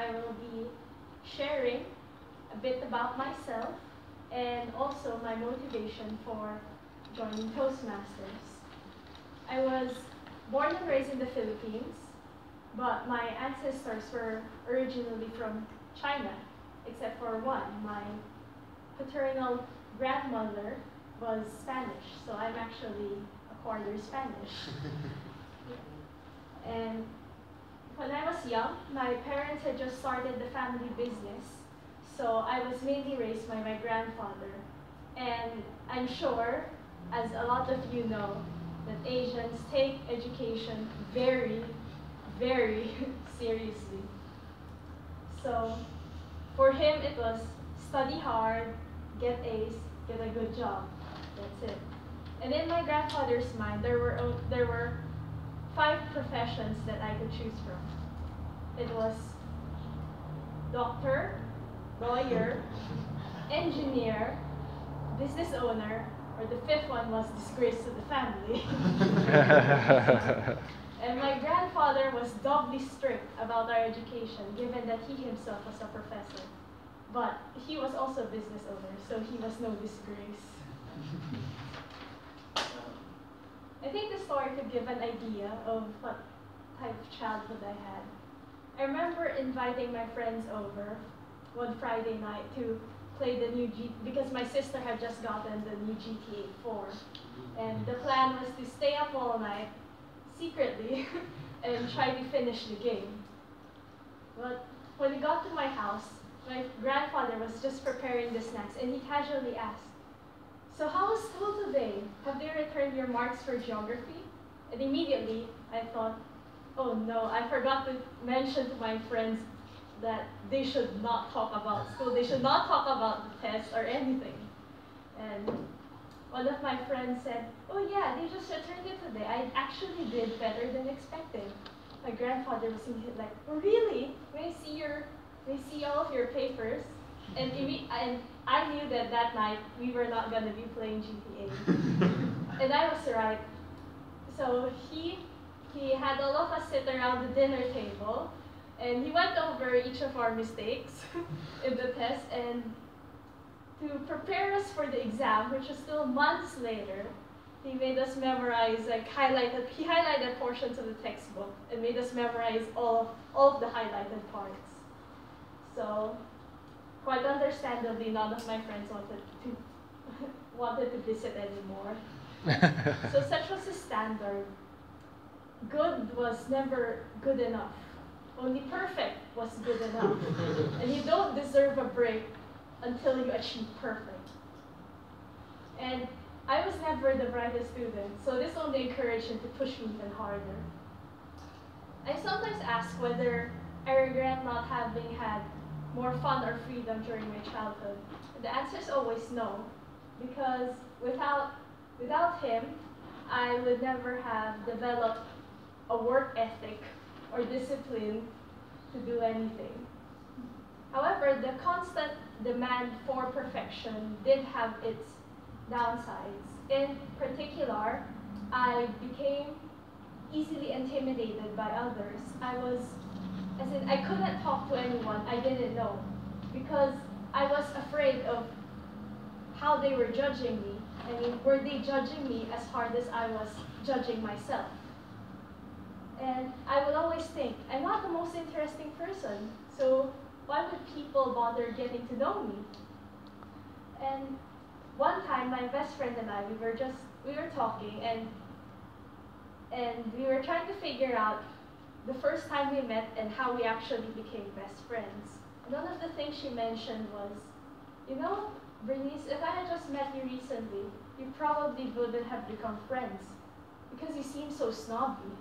I will be sharing a bit about myself and also my motivation for joining Toastmasters. I was born and raised in the Philippines, but my ancestors were originally from China, except for one. My paternal grandmother was Spanish, so I'm actually a quarter Spanish. And when I was young, my parents had just started the family business, so I was mainly raised by my grandfather. And I'm sure, as a lot of you know, that Asians take education very, very seriously. So for him, it was study hard, get A's, get a good job. That's it. And in my grandfather's mind, there were 5 professions that I could choose from. It was doctor, lawyer, engineer, business owner, or the 5th one was disgrace to the family. And my grandfather was doubly strict about our education, given that he himself was a professor. But he was also a business owner, so he was no disgrace. I think the story could give an idea of what type of childhood I had. I remember inviting my friends over one Friday night to play the new because my sister had just gotten the new GTA 4. And the plan was to stay up all night, secretly, and try to finish the game. But when we got to my house, my grandfather was just preparing the snacks, and he casually asked, "So how was school today? Have they returned your marks for geography?" And immediately, I thought, oh no, I forgot to mention to my friends that they should not talk about school. They should not talk about the test or anything. And one of my friends said, "Oh yeah, they just returned it today. I actually did better than expected." My grandfather was like, "Oh really? May I see all of your papers?" And I knew that that night we were not going to be playing GTA. And I was right. So he had all of us sit around the dinner table, and he went over each of our mistakes in the test, and to prepare us for the exam, which was still months later, he made us memorize, he highlighted portions of the textbook and made us memorize all of the highlighted parts. So, quite understandably, none of my friends wanted to visit anymore. So such was the standard. Good was never good enough. Only perfect was good enough. And you don't deserve a break until you achieve perfect. And I was never the brightest student, so this only encouraged him to push me even harder. I sometimes ask whether I regret not having had more fun or freedom during my childhood. The answer is always no, because without him, I would never have developed a work ethic or discipline to do anything. However, the constant demand for perfection did have its downsides. In particular, I became easily intimidated by others. I couldn't talk to anyone I didn't know because I was afraid of how they were judging me. I mean, were they judging me as hard as I was judging myself? And I would always think, I'm not the most interesting person, so why would people bother getting to know me? And one time, my best friend and I, we were talking, and we were trying to figure out the first time we met and how we actually became best friends. And one of the things she mentioned was, you know, Bernice, if I had just met you recently, you probably wouldn't have become friends because you seem so snobby.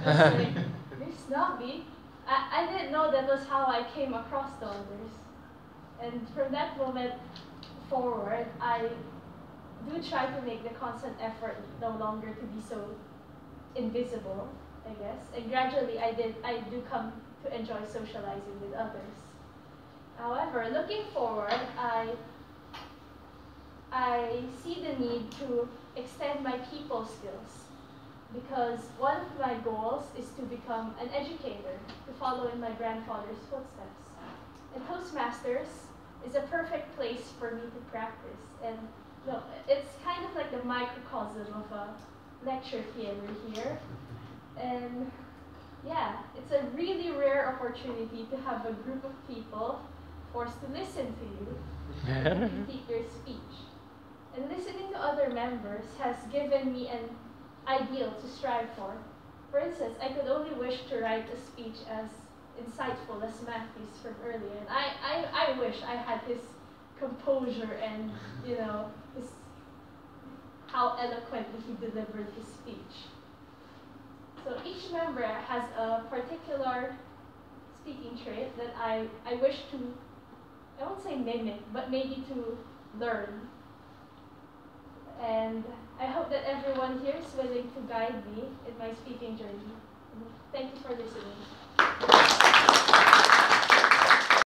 I was like, you're snobby? I didn't know that was how I came across to others. And from that moment forward, I do try to make the constant effort no longer to be so invisible, I guess. And gradually, I do come to enjoy socializing with others. However, looking forward, I see the need to extend my people skills because one of my goals is to become an educator, to follow in my grandfather's footsteps. And Toastmasters is a perfect place for me to practice. And no, it's kind of like the microcosm of a lecture theater here. And yeah, it's a really rare opportunity to have a group of people forced to listen to you and critique your speech. And listening to other members has given me an ideal to strive for. For instance, I could only wish to write a speech as insightful as Matthew's from earlier. And I wish I had his composure and, his, how eloquently he delivered his speech. So each member has a particular speaking trait that I wish to, I won't say mimic, but maybe to learn. And I hope that everyone here is willing to guide me in my speaking journey. Thank you for listening.